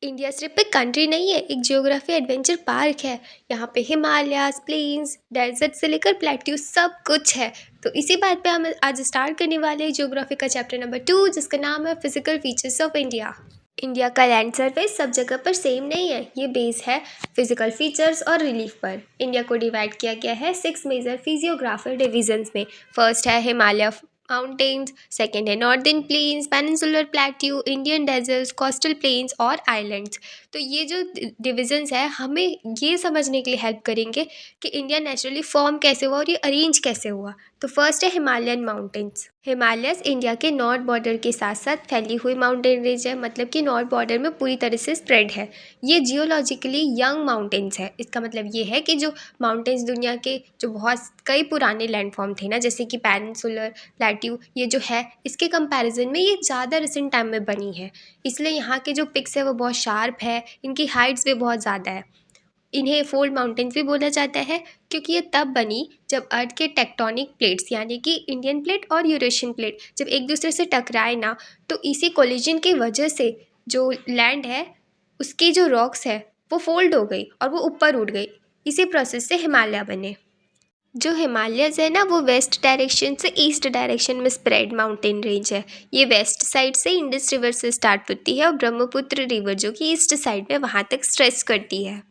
India सिर्फ एक country नहीं है, एक जियोग्राफी एडवेंचर पार्क है। यहाँ पे हिमालयाज, प्लेन्स, डेजर्ट से लेकर प्लेट्यू सब कुछ है। तो इसी बात पे हम आज स्टार्ट करने वाले हैं जियोग्राफी का चैप्टर नंबर 2, जिसका नाम है physical features of India. India का लैंड सरफेस सब जगह पर सेम नहीं है, ये बेस है फिजिकल फीचर्स और रिलीफ पर। इंडिया को डिवाइड किया गया है 6 मेजर फिजियोग्राफिक डिविजन्स में। फर्स्ट है हिमालय माउंटेन्स, सेकेंड है northern plains, peninsular plateau, Indian deserts, coastal plains और आइलैंड्स। तो ये जो डिविजन्स है हमें ये समझने के लिए हेल्प करेंगे कि इंडिया नेचुरली फॉर्म कैसे हुआ और ये अरेंज कैसे हुआ। तो फर्स्ट है हिमालयन माउंटेन्स। हिमालयस इंडिया के नॉर्थ बॉर्डर के साथ साथ फैली हुई माउंटेन रेंज है, मतलब कि नॉर्थ बॉर्डर में पूरी तरह से स्प्रेड है। ये जियोलॉजिकली यंग माउंटेन्स है। इसका मतलब ये है कि जो माउंटेन्स दुनिया के जो बहुत कई पुराने लैंडफॉर्म थे ना, जैसे कि पेनिनसुलर प्लेट्यू, ये जो है इसके कंपैरिजन में ये ज़्यादा रिसेंट टाइम में बनी है। इसलिए यहाँ के जो पिक्स है वो बहुत शार्प है, इनकी हाइट्स भी बहुत ज़्यादा है। इन्हें फोल्ड माउंटेन्स भी बोला जाता है क्योंकि ये तब बनी जब अर्थ के टेक्टोनिक प्लेट्स यानी कि इंडियन प्लेट और यूरेशियन प्लेट जब एक दूसरे से टकराए ना, तो इसी कोलिजन की वजह से जो लैंड है उसकी जो रॉक्स है वो फोल्ड हो गई और वो ऊपर उठ गई। इसी प्रोसेस से हिमालय बने। जो हिमालयस है ना वो वेस्ट डायरेक्शन से ईस्ट डायरेक्शन में स्प्रेड माउंटेन रेंज है। ये वेस्ट साइड से इंडस रिवर से स्टार्ट होती है और ब्रह्मपुत्र रिवर जो कि ईस्ट साइड में वहाँ तक स्ट्रेच करती है।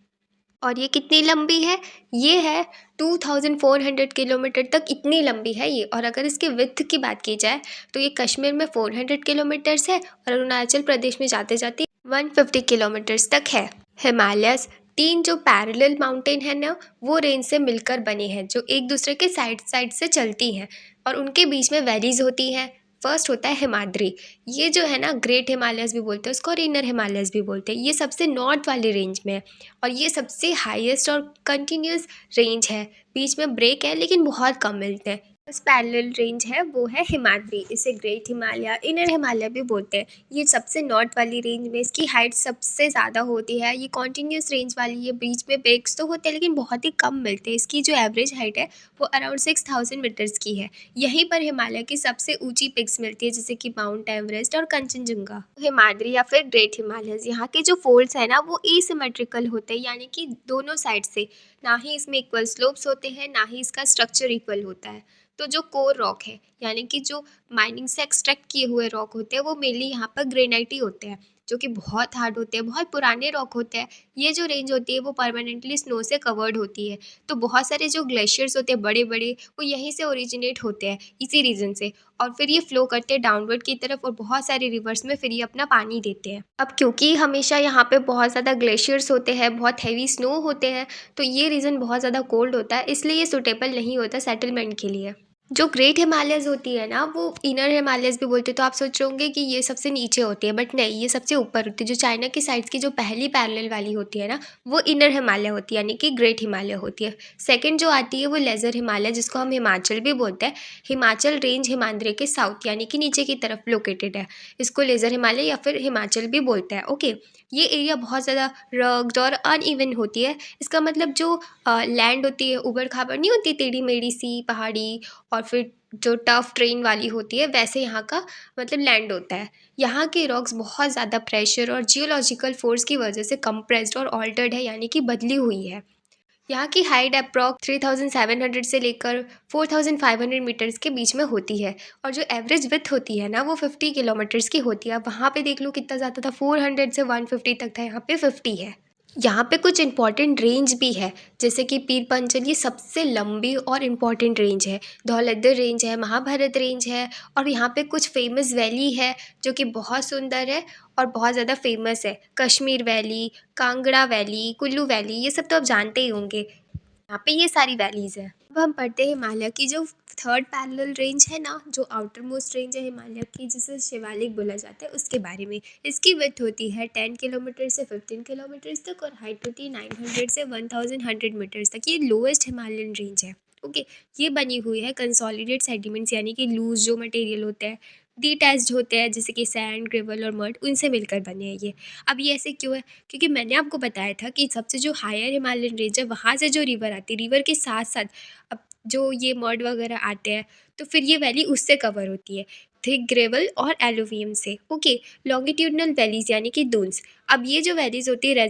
और ये कितनी लंबी है? ये है 2400 किलोमीटर तक, इतनी लंबी है ये। और अगर इसके विड्थ की बात की जाए तो ये कश्मीर में 400 किलोमीटर्स है और अरुणाचल प्रदेश में जाते जाते 150 किलोमीटर्स तक है। हिमालयस 3 जो पैरेलल माउंटेन है ना वो रेंज से मिलकर बने हैं, जो एक दूसरे के साइड साइड से चलती हैं और उनके बीच में वैलीज होती हैं। फर्स्ट होता है हिमाद्री। ये जो है ना ग्रेट हिमालयस भी बोलते हैं उसको और इनर हिमालयस भी बोलते हैं। ये सबसे नॉर्थ वाली रेंज में है और ये सबसे हाईएस्ट और कंटिन्यूस रेंज है। बीच में ब्रेक है लेकिन बहुत कम मिलते हैं। बस पैरेलल रेंज है वो है हिमाद्री। इसे ग्रेट हिमालय, इनर हिमालय भी बोलते हैं। ये सबसे नॉर्थ वाली रेंज में इसकी हाइट सबसे ज़्यादा होती है। ये कॉन्टीन्यूस रेंज वाली, ये बीच में ब्रेक्स तो होते हैं लेकिन बहुत ही कम मिलते हैं। इसकी जो एवरेज हाइट है वो अराउंड 6000 मीटर्स की है। यहीं पर हिमालय की सबसे ऊंची पिक्स मिलती है जैसे कि माउंट एवरेस्ट और कंचनजंगा। हिमाद्री या फिर ग्रेट हिमालयस, यहाँ के जो फोल्ड्स है ना वो एसिमेट्रिकल होते हैं, यानी कि दोनों साइड से ना ही इसमें इक्वल स्लोप्स होते हैं ना ही इसका स्ट्रक्चर इक्वल होता है। तो जो कोर रॉक है यानी कि जो माइनिंग से एक्सट्रैक्ट किए हुए रॉक होते हैं वो मेनली यहाँ पर ग्रेनाइट ही होते हैं, जो कि बहुत हार्ड होते हैं, बहुत पुराने रॉक होते हैं। ये जो रेंज होती है वो परमानेंटली स्नो से कवर्ड होती है। तो बहुत सारे जो ग्लेशियर्स होते हैं बड़े बड़े वो यहीं से ओरिजिनेट होते हैं, इसी रीज़न से। और फिर ये फ्लो करते हैं डाउनवर्ड की तरफ और बहुत सारे रिवर्स में फिर ये अपना पानी देते हैं। अब क्योंकि हमेशा यहाँ पे बहुत ज़्यादा ग्लेशियर्स होते हैं, बहुत हैवी स्नो होते हैं, तो ये रीज़न बहुत ज़्यादा कोल्ड होता है, इसलिए ये सूटेबल नहीं होता सेटलमेंट के लिए। जो ग्रेट हिमालयस होती है ना वो इनर हिमालयस भी बोलते हैं। तो आप सोच रहे होंगे कि ये सबसे नीचे होती है, बट नहीं, ये सबसे ऊपर होती है। जो चाइना की साइड्स की जो पहली पैरेलल वाली होती है ना वो इनर हिमालय होती है, यानी कि ग्रेट हिमालय होती है। सेकंड जो आती है वो लेज़र हिमालय, जिसको हम हिमाचल भी बोलते हैं। हिमाचल रेंज हिमाद्री के साउथ यानी कि नीचे की तरफ लोकेटेड है। इसको लेज़र हिमालय या फिर हिमाचल भी बोलते हैं। ओके, ये एरिया बहुत ज़्यादा रग्ड और अनइवन होती है। इसका मतलब जो लैंड होती है उबड़ खाबड़ नहीं होती, टेढ़ी मेढ़ी सी पहाड़ी और फिर जो टफ ट्रेन वाली होती है, वैसे यहाँ का मतलब लैंड होता है। यहाँ के रॉक्स बहुत ज़्यादा प्रेशर और जियोलॉजिकल फोर्स की वजह से कंप्रेस्ड और ऑल्टर्ड है, यानी कि बदली हुई है। यहाँ की हाइट अप्रॉक्स 3700 से लेकर 4500 मीटर्स के बीच में होती है और जो एवरेज विथ होती है ना वो 50 किलोमीटर्स की होती है। अब वहाँ पे देख लो कितना ज़्यादा था, 400 से 150 तक था, यहाँ पे 50 है। यहाँ पे कुछ इंपॉर्टेंट रेंज भी है, जैसे कि पीर पंचल, ये सबसे लंबी और इम्पॉर्टेंट रेंज है। धौलधर रेंज है, महाभारत रेंज है और यहाँ पे कुछ फेमस वैली है जो कि बहुत सुंदर है और बहुत ज़्यादा फेमस है। Kashmir valley, Kangra valley, Kullu valley, ये सब तो आप जानते ही होंगे। यहाँ पे ये सारी वैलीज़ हैं। अब हम पढ़ते हैं हिमालय की जो थर्ड पैरेलल रेंज है ना, जो आउटर मोस्ट रेंज है हिमालय की, जिसे शिवालिक बोला जाता है, उसके बारे में। इसकी विड्थ होती है 10 किलोमीटर से 15 किलोमीटर्स तक और हाइट होती है 900 से 1100 मीटर्स तक। ये लोएस्ट हिमालयन रेंज है। ओके, ये बनी हुई है कंसोलिडेट सेडिमेंट्स यानी कि लूज जो मटेरियल होते हैं, डिटैच्ड होते हैं जैसे कि सैंड, ग्रेवल और मड, उनसे मिलकर बने हैं ये। अब ये ऐसे क्यों है? क्योंकि मैंने आपको बताया था कि सबसे जो हायर हिमालयन रेंज है वहाँ से जो रिवर आती है, रिवर के साथ साथ अब जो ये मड वगैरह आते हैं तो फिर ये वैली उससे कवर होती है। थिक ग्रेवल और एलुवियम से। ओके, लॉन्गिट्यूडनल वैलीज यानी कि दून्स। अब ये जो वैलीज होती है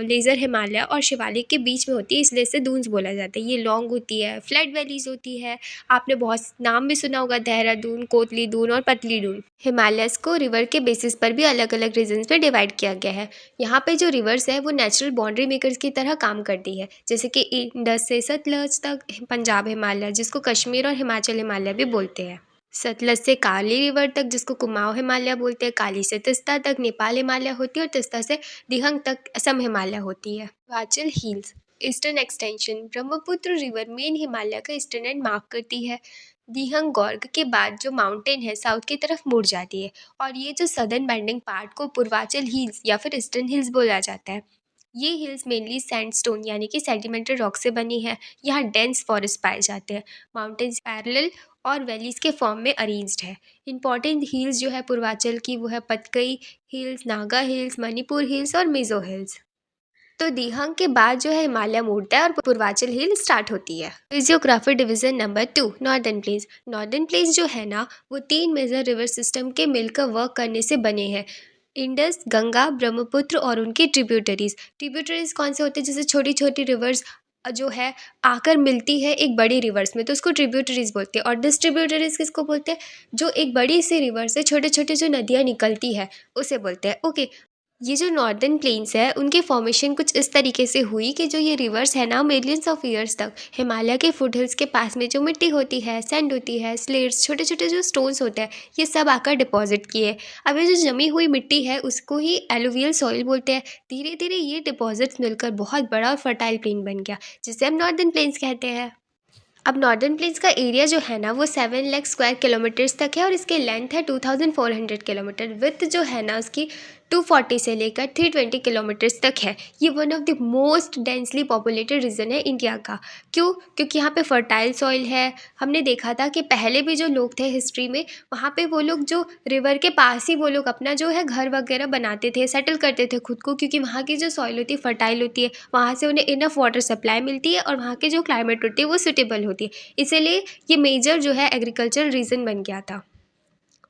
लेज़र हिमालय और शिवालिक के बीच में होती है, इसलिए इसे दून्स बोला जाता है। ये लॉन्ग होती है, फ्लैट वैलीज होती है। आपने बहुत नाम भी सुना होगा, देहरादून, कोतली दून और पतली दून। हिमालयस को रिवर के बेसिस पर भी अलग अलग रीजन्स में डिवाइड किया गया है। यहाँ पे जो रिवर्स है वो नेचुरल बाउंड्री मेकर्स की तरह काम करती है, जैसे कि इंडस से सतलज तक पंजाब हिमालय, जिसको कश्मीर और हिमाचल हिमालय भी बोलते हैं। सतलज से काली रिवर तक, जिसको कुमाऊं हिमालय बोलते हैं। काली से तिस्ता तक नेपाल हिमालय होती है और तिस्ता से दिहंग तक असम हिमालय होती है। Himachal hills eastern extension Brahmaputra river main Himalaya का ईस्टर्न एंड मार्क करती है। दिहंग गॉर्ग के बाद जो माउंटेन है साउथ की तरफ मुड़ जाती है, और ये जो सदर्न बेंडिंग पार्ट को पूर्वांचल हिल्स या फिर ईस्टर्न हिल्स बोला जाता है। ये हिल्स मेनली सैंडस्टोन यानी कि सेडिमेंटेड रॉक से बनी है। यहाँ डेंस फॉरेस्ट पाए जाते हैं। माउंटेन्स पैरेलल और वैलीज के फॉर्म में अरेंज्ड है। इंपॉर्टेंट हिल्स जो है पूर्वांचल की वो है Patkai hills, Naga hills, Manipur hills और मिजो हिल्स। तो दिहंग के बाद जो है हिमालय मुड़ता है और पूर्वांचल हिल स्टार्ट होती है। Physiography division number 2, northern plains. Northern plains जो है ना, वो 3 मेजर रिवर सिस्टम के मिलकर वर्क करने से बने हैं। इंडस, गंगा, ब्रह्मपुत्र और उनकी ट्रिब्यूटरीज। ट्रिब्यूटरीज कौन से होते हैं? जैसे छोटी छोटी रिवर्स जो है आकर मिलती है एक बड़ी रिवर्स में, तो उसको ट्रिब्यूटरीज बोलते हैं। और डिस्ट्रीब्यूटरीज किसको बोलते हैं? जो एक बड़ी सी रिवर से छोटे छोटे जो नदियाँ निकलती है उसे बोलते हैं। ओके, ये जो नॉर्दर्न प्लेन्स है उनकी फॉर्मेशन कुछ इस तरीके से हुई कि जो ये रिवर्स है ना, मिलियंस ऑफ ईयर्स तक हिमालय के फुट हिल्स के पास में जो मिट्टी होती है, सैंड होती है, स्लेट्स, छोटे छोटे जो स्टोन्स होते हैं, ये सब आकर डिपॉजिट किए। अब ये जो जमी हुई मिट्टी है उसको ही एलुवियल सॉइल बोलते हैं। धीरे धीरे ये डिपॉजिट्स मिलकर बहुत बड़ा और फर्टाइल प्लेन बन गया, जिसे हम नॉर्दर्न प्लेन्स कहते हैं। अब नॉर्दर्न प्लेन्स का एरिया जो है ना, वो 7 लाख स्क्वायर किलोमीटर्स तक है और इसकी लेंथ है 2400 किलोमीटर। विथ जो है ना उसकी 240 से लेकर 320 किलोमीटर्स तक है। ये one of the most densely populated region है इंडिया का। क्यों? क्योंकि यहाँ पे फर्टाइल सॉइल है। हमने देखा था कि पहले भी जो लोग थे हिस्ट्री में, वहाँ पे वो लोग जो रिवर के पास ही वो लोग अपना जो है घर वगैरह बनाते थे, सेटल करते थे खुद को, क्योंकि वहाँ की जो सॉइल होती है फर्टाइल होती है, वहाँ से उन्हें इनफ वाटर सप्लाई मिलती है और वहाँ के जो क्लाइमेट होती है वो सूटेबल होती है। इसीलिए ये मेजर जो है एग्रीकल्चरल रीजन बन गया था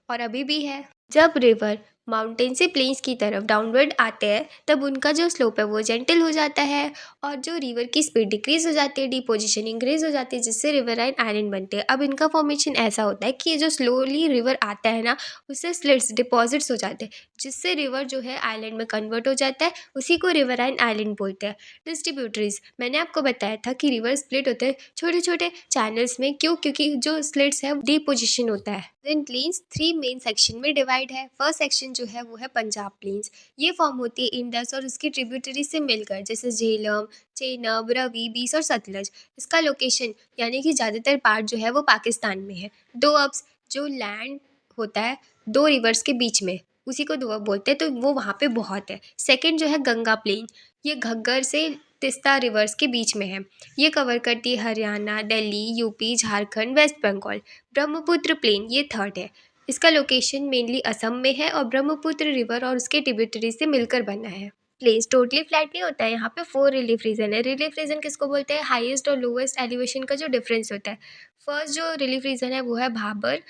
और अभी भी है। जब रिवर माउंटेन से प्लेन्स की तरफ डाउनवर्ड आते हैं तब उनका जो स्लोप है वो जेंटल हो जाता है और जो रिवर की स्पीड डिक्रीज हो जाती है, डिपोजिशन इंक्रीज हो जाती है, जिससे रिवराइन आइलैंड बनते हैं। अब इनका फॉर्मेशन ऐसा होता है कि जो स्लोली रिवर आता है ना, उससे स्लिट्स डिपॉजिट्स हो जाते हैं, जिससे रिवर जो है आइलैंड में कन्वर्ट हो जाता है। उसी को रिवराइन आइलैंड बोलते हैं। डिस्ट्रीब्यूटरीज, मैंने आपको बताया था कि रिवर स्प्लिट होते हैं छोटे छोटे चैनल्स में। क्यों? क्योंकि जो स्लिट्स है डिपोजिशन होता है। देन प्लेन्स 3 मेन सेक्शन में डिवाइड है। फर्स्ट सेक्शन जो है वो है पंजाब प्लेन्स। ये फॉर्म होती है इंडस और उसकी ट्रिब्यूटरी से मिलकर, जैसे झेलम, चेनाब, रवि, बीस और सतलज। इसका लोकेशन यानी कि ज़्यादातर पार्ट जो है वो पाकिस्तान में है। दो अब्स, जो लैंड होता है दो रिवर्स के बीच में, उसी को दोअब बोलते हैं, तो वो वहाँ पे बहुत है। सेकंड जो है गंगा प्लेन, ये घग्गर से तिस्ता रिवर्स के बीच में है। ये कवर करती है Haryana, Delhi, UP, Jharkhand, West Bengal. Brahmaputra plain ये थर्ड है। इसका लोकेशन मेनली असम में है और ब्रह्मपुत्र रिवर और उसके ट्रिब्यूटरी से मिलकर बना है। प्लेन्स टोटली फ्लैट नहीं होता है। यहाँ पे 4 रिलीफ रीजन है। रिलीफ रीजन किसको बोलते हैं? हाईएस्ट और लोवेस्ट एलिवेशन का जो डिफरेंस होता है। फर्स्ट जो रिलीफ रीजन है वो है भाबर।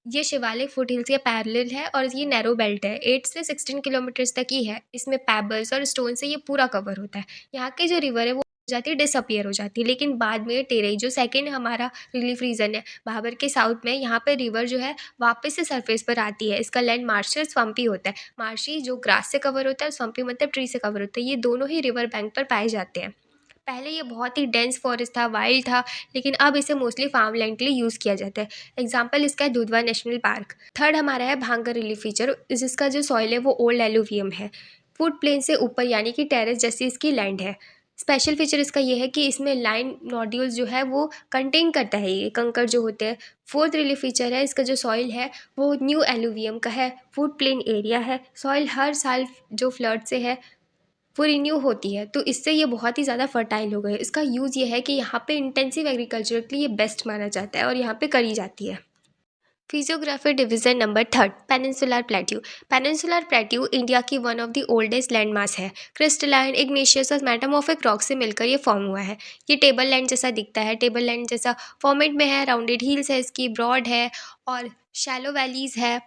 ये शिवालिक फुट हिल्स के पैरेलल है और ये नैरो बेल्ट है। 8 से 16 किलोमीटर्स तक ही है। इसमें पैबल्स और स्टोन से ये पूरा कवर होता है। यहाँ की जो रिवर है वो जाती है, डिसअपियर हो जाती है, लेकिन बाद में टेरई जो सेकंड हमारा रिलीफ रीजन है भाबर के साउथ में, यहाँ पे रिवर जो है वापस से सरफेस पर आती है। इसका लैंड मार्शल स्वम्पी होता है। मार्शी जो ग्रास से कवर होता है, स्वम्पी मतलब ट्री से कवर होता है। ये दोनों ही रिवर बैंक पर पाए जाते हैं। पहले ये बहुत ही डेंस फॉरेस्ट था, वाइल्ड था, लेकिन अब इसे मोस्टली फार्म लैंड के लिए यूज़ किया जाता है। एग्जाम्पल इसका है दुधवा नेशनल पार्क। थर्ड हमारा है भांगर रिलीफ फीचर, जिसका जो सॉइल है वो ओल्ड एलुवियम है। फुट प्लेन से ऊपर यानी कि टेरेस जैसी इसकी लैंड है। स्पेशल फीचर इसका ये है कि इसमें लाइन नोड्यूल्स जो है वो कंटेन करता है, ये कंकर जो होते हैं। फोर्थ रिलीफ फीचर है, इसका जो सॉइल है वो न्यू एलुवियम का है। फुट प्लेन एरिया है। सॉइल हर साल जो फ्लड से है वो रिन्यू होती है, तो इससे ये बहुत ही ज़्यादा फर्टाइल हो गए। इसका यूज़ ये है कि यहाँ पे इंटेंसिव एग्रीकल्चर के लिए ये बेस्ट माना जाता है और यहाँ पे करी जाती है। Physiography division number third, peninsular plateau. Peninsular plateau India की one of the oldest land mass है। क्रिस्टलाइन, इग्नेशियस और मेटामॉर्फिक रॉक से मिलकर ये फॉर्म हुआ है। ये टेबल लैंड जैसा दिखता है, टेबल लैंड जैसा फॉर्मेट में है, राउंडेड हील्स है इसकी, ब्रॉड है और शैलो वैलीज है,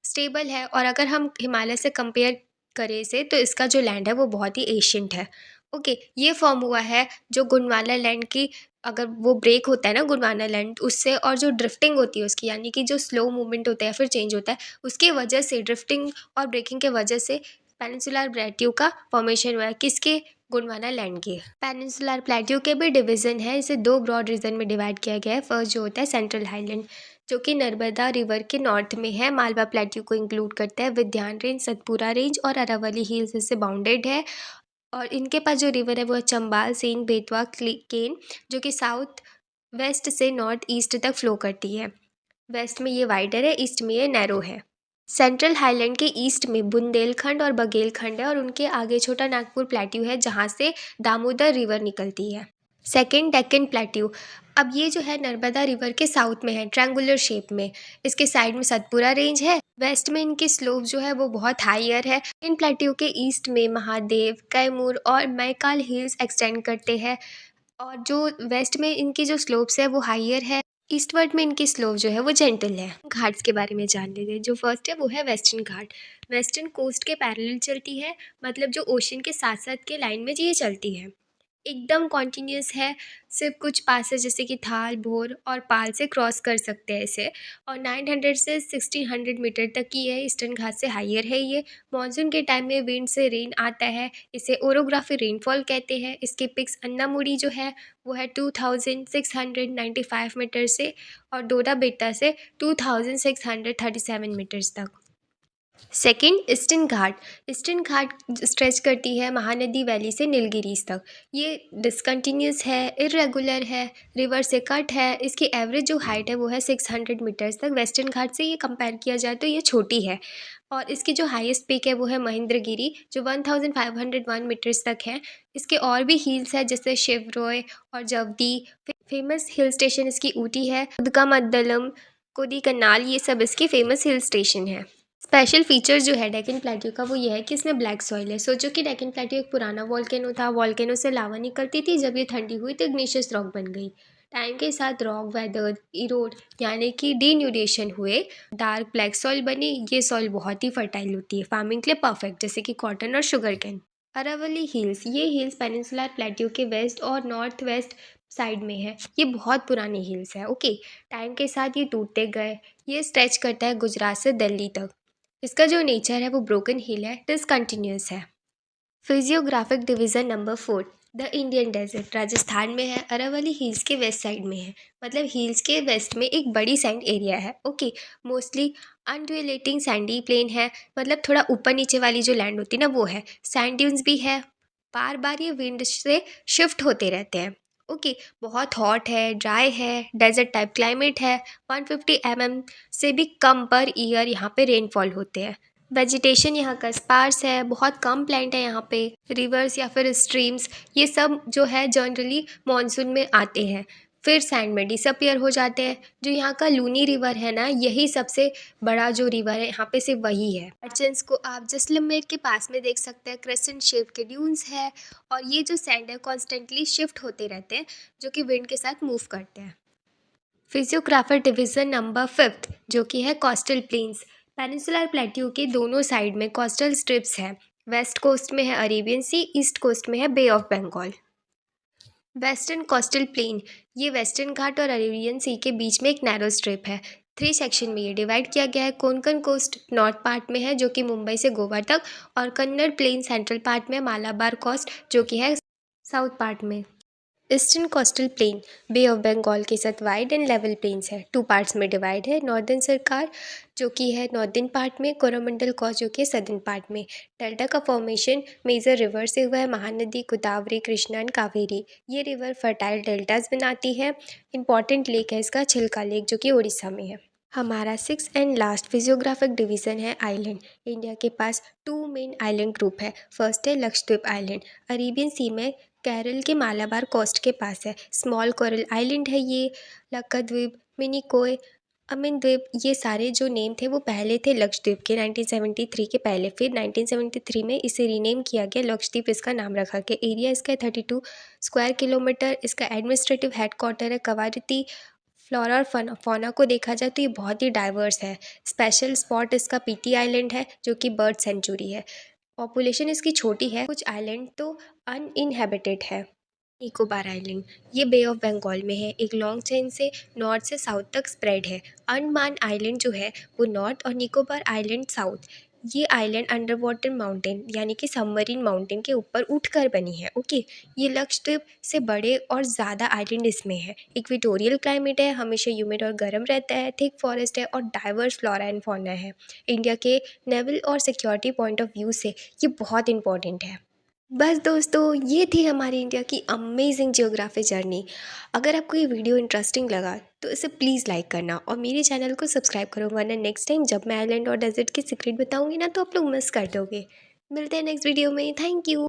स्टेबल है। और अगर हम हिमालय से कंपेयर करें इसे, तो इसका जो लैंड है वो बहुत ही एशियंट है। ओके, ये फॉर्म हुआ है जो गोंडवाना लैंड की, अगर वो ब्रेक होता है ना गोंडवाना लैंड उससे, और जो ड्रिफ्टिंग होती है उसकी, यानी कि जो स्लो मूवमेंट होता है फिर चेंज होता है, उसकी वजह से, ड्रिफ्टिंग और ब्रेकिंग के वजह से पेनिनसुलर प्लेट्यू का फॉर्मेशन हुआ है। किसके? गोंडवाना लैंड के। पेनिनसुलर प्लेट्यू के भी डिवीजन है, इसे दो ब्रॉड रीजन में डिवाइड किया गया है। फर्स्ट जो होता है सेंट्रल हाईलैंड, जो कि नर्मदा रिवर के नॉर्थ में है, मालवा प्लेट्यू को इंक्लूड करता है। विध्यान रेंज, सतपुरा रेंज और अरावली हिल्स इससे बाउंडेड है। और इनके पास जो रिवर है वो है चंबाल, सेन, बेतवा, केन, जो कि साउथ वेस्ट से नॉर्थ ईस्ट तक फ्लो करती है। वेस्ट में ये वाइडर है, ईस्ट में ये नैरो है। सेंट्रल हाईलैंड के ईस्ट में बुंदेलखंड और बघेलखंड है, और उनके आगे छोटा नागपुर प्लेट्यू है जहाँ से दामोदर रिवर निकलती है। Second, Deccan plateau. अब ये जो है नर्मदा रिवर के साउथ में है, ट्रायंगुलर शेप में। इसके साइड में सतपुरा रेंज है, वेस्ट में इनकी स्लोप जो है वो बहुत हाइयर है। इन प्लेट्यू के ईस्ट में महादेव, कैमूर और मैकाल हिल्स एक्सटेंड करते हैं, और जो वेस्ट में इनकी जो स्लोप्स है वो हाइयर है। ईस्टवर्ड में इनकी स्लोप जो है वो जेंटल है। घाट्स के बारे में जान लेते हैं। जो फर्स्ट है वो है वेस्टर्न घाट। वेस्टर्न कोस्ट के पैरेलल चलती है, मतलब जो ओशन के साथ साथ के लाइन में ये चलती है, एकदम कॉन्टिन्यूस है। सिर्फ कुछ पासेज जैसे कि थाल, भोर और पाल से क्रॉस कर सकते हैं इसे। और 900 से 1600 मीटर तक की है, ईस्टर्न घाट से हाइयर है ये। मानसून के टाइम में विंड से रेन आता है, इसे ओरोग्राफी रेनफॉल कहते हैं। इसके पिक्स अन्नामुड़ी जो है वो है 2695 मीटर से, और डोडा बेट्टा से 2637 मीटर्स तक। सेकेंड, ईस्टर्न घाट। ईस्टर्न घाट स्ट्रेच करती है महानदी वैली से नीलगिरीज तक। ये डिसकंटिन्यूस है, इरेगुलर है, रिवर से कट है। इसकी एवरेज जो हाइट है वो है 600 मीटर्स तक। वेस्टर्न घाट से ये कंपेयर किया जाए तो ये छोटी है। और इसकी जो हाईएस्ट पीक है वो है महेंद्रगिरी, जो 1501 मीटर्स तक है। इसके और भी हिल्स है जैसे शिवरोय और जवदी। फेमस हिल स्टेशन इसकी ऊटी है, उदगमंडलम, कोडीकनाल, ये सब इसके फेमस हिल स्टेशन है। स्पेशल फीचर जो है डेक्कन प्लेट्यू का वो ये है कि इसमें ब्लैक सॉइल है। सोचो कि डेक्कन प्लेट्यू एक पुराना वॉल्केनो था, वॉल्केनो से लावा निकलती थी, जब ये ठंडी हुई तो इग्नेशियस रॉक बन गई। टाइम के साथ रॉक वेदर इरोड, यानी कि डीन्यूडेशन हुए, डार्क ब्लैक सॉइल बनी। ये सॉइल बहुत ही फर्टाइल होती है, फार्मिंग के लिए परफेक्ट, जैसे कि कॉटन और शुगर कैन। अरावली हिल्स, ये हिल्स पेनिनसुलर प्लेट्यू के वेस्ट और नॉर्थ वेस्ट साइड में है। ये बहुत पुरानी हिल्स है। ओके, टाइम के साथ ये टूटते गए। ये स्ट्रेच करता है गुजरात से दिल्ली तक। इसका जो नेचर है वो ब्रोकन हिल है, डिसकंटिन्यूस है। Physiographic division number 4, the Indian desert. Rajasthan में है, अरावली हिल्स के वेस्ट साइड में है, मतलब हिल्स के वेस्ट में एक बड़ी सैंड एरिया है। Okay, mostly undulating sandy plain है, मतलब थोड़ा ऊपर नीचे वाली जो लैंड होती है ना वो है। सैंड ड्यून्स भी है, बार बार ये विंड से शिफ्ट होते रहते हैं। ओके, बहुत हॉट है, ड्राई है, डेजर्ट टाइप क्लाइमेट है। 150 से भी कम पर ईयर यहाँ पे रेनफॉल होते हैं। वेजिटेशन यहाँ का स्पार्स है, बहुत कम प्लांट है यहाँ पे। रिवर्स या फिर स्ट्रीम्स, ये सब जो है जनरली मॉनसून में आते हैं, फिर सैंड में डिसअपियर हो जाते हैं। जो यहाँ का लूनी रिवर है ना, यही सबसे बड़ा जो रिवर है यहाँ पे सिर्फ वही है। मर्चेंट्स को आप जैसलमेर के पास में देख सकते हैं, क्रेसेंट शेप के ड्यून्स है। और ये जो सैंड है कॉन्स्टेंटली शिफ्ट होते रहते हैं, जो कि विंड के साथ मूव करते हैं। फिजियोग्राफर डिवीजन नंबर 5, जो कि है कोस्टल प्लेन्स। पेनिनसुलर प्लेट्यू के दोनों साइड में कोस्टल स्ट्रिप्स है। वेस्ट कोस्ट में है अरेबियन सी, ईस्ट कोस्ट में है bay of Bengal. Western coastal plain, ये वेस्टर्न घाट और अरेबियन सी के बीच में एक नैरो स्ट्रिप है। 3 सेक्शन में ये डिवाइड किया गया है। कोंकण कोस्ट नॉर्थ पार्ट में है, जो कि मुंबई से गोवा तक, और कन्नड़ प्लेन सेंट्रल पार्ट में, मालाबार कोस्ट जो कि है साउथ पार्ट में। Eastern coastal plain bay of Bengal के साथ वाइड एंड लेवल प्लेन्स है, 2 पार्ट्स में डिवाइड है। नॉर्दर्न सरकार जो कि है नॉर्दर्न पार्ट में, कोरोमंडल कोस्ट जो कि है सदर्न पार्ट में। डेल्टा का फॉर्मेशन मेजर रिवर से हुआ है, महानदी, गोदावरी, कृष्णा एंड कावेरी। ये रिवर फर्टाइल डेल्टाज बनाती है। इंपॉर्टेंट लेक है इसका चिल्का लेक, जो कि उड़ीसा में है। हमारा 6th and last physiographic division है आइलैंड। इंडिया के पास 2 मेन आइलैंड ग्रुप है। फर्स्ट है लक्षद्वीप आइलैंड, अरेबियन सी में, केरल के मालाबार कोस्ट के पास है। स्मॉल कोरल आइलैंड है ये। लक्षद्वीप, मिनिकोय, अमीन द्वीप, ये सारे जो नेम थे वो पहले थे लक्षद्वीप के 1973 के पहले। फिर 1973 में इसे रीनेम किया गया, लक्षद्वीप इसका नाम रखा गया। एरिया इसका 32 स्क्वायर किलोमीटर। इसका एडमिनिस्ट्रेटिव हेडक्वार्टर है कवारती। फ्लोरा और फौना को देखा जाए तो ये बहुत ही डाइवर्स है। स्पेशल स्पॉट इसका पीटी आइलैंड है जो कि बर्ड सेंचुरी है। पॉपुलेशन इसकी छोटी है, कुछ आइलैंड तो अनइनहेबिटेड है। निकोबार आइलैंड, ये बे ऑफ बंगाल में है। एक लॉन्ग चेन से नॉर्थ से साउथ तक स्प्रेड है। अंडमान आइलैंड जो है वो नॉर्थ और निकोबार आइलैंड साउथ। ये आइलैंड अंडर वाटर माउंटेन यानी कि सबमरीन माउंटेन के ऊपर उठकर बनी है। ओके, ये लक्षद्वीप से बड़े और ज़्यादा आइलैंड इसमें है। इक्वेटोरियल क्लाइमेट है, हमेशा ह्यूमिड और गर्म रहता है। थिक फॉरेस्ट है और डाइवर्स फ्लोरा एंड फौना है। इंडिया के नेवल और सिक्योरिटी पॉइंट ऑफ व्यू से ये बहुत इंपॉर्टेंट है। बस दोस्तों, ये थी हमारी इंडिया की अमेजिंग जियोग्राफी जर्नी। अगर आपको ये वीडियो इंटरेस्टिंग लगा तो इसे प्लीज़ लाइक करना और मेरे चैनल को सब्सक्राइब करो, वरना नेक्स्ट टाइम जब मैं आइलैंड और डेजर्ट की सीक्रेट बताऊंगी ना तो आप लोग मिस कर दोगे। मिलते हैं नेक्स्ट वीडियो में। Thank you.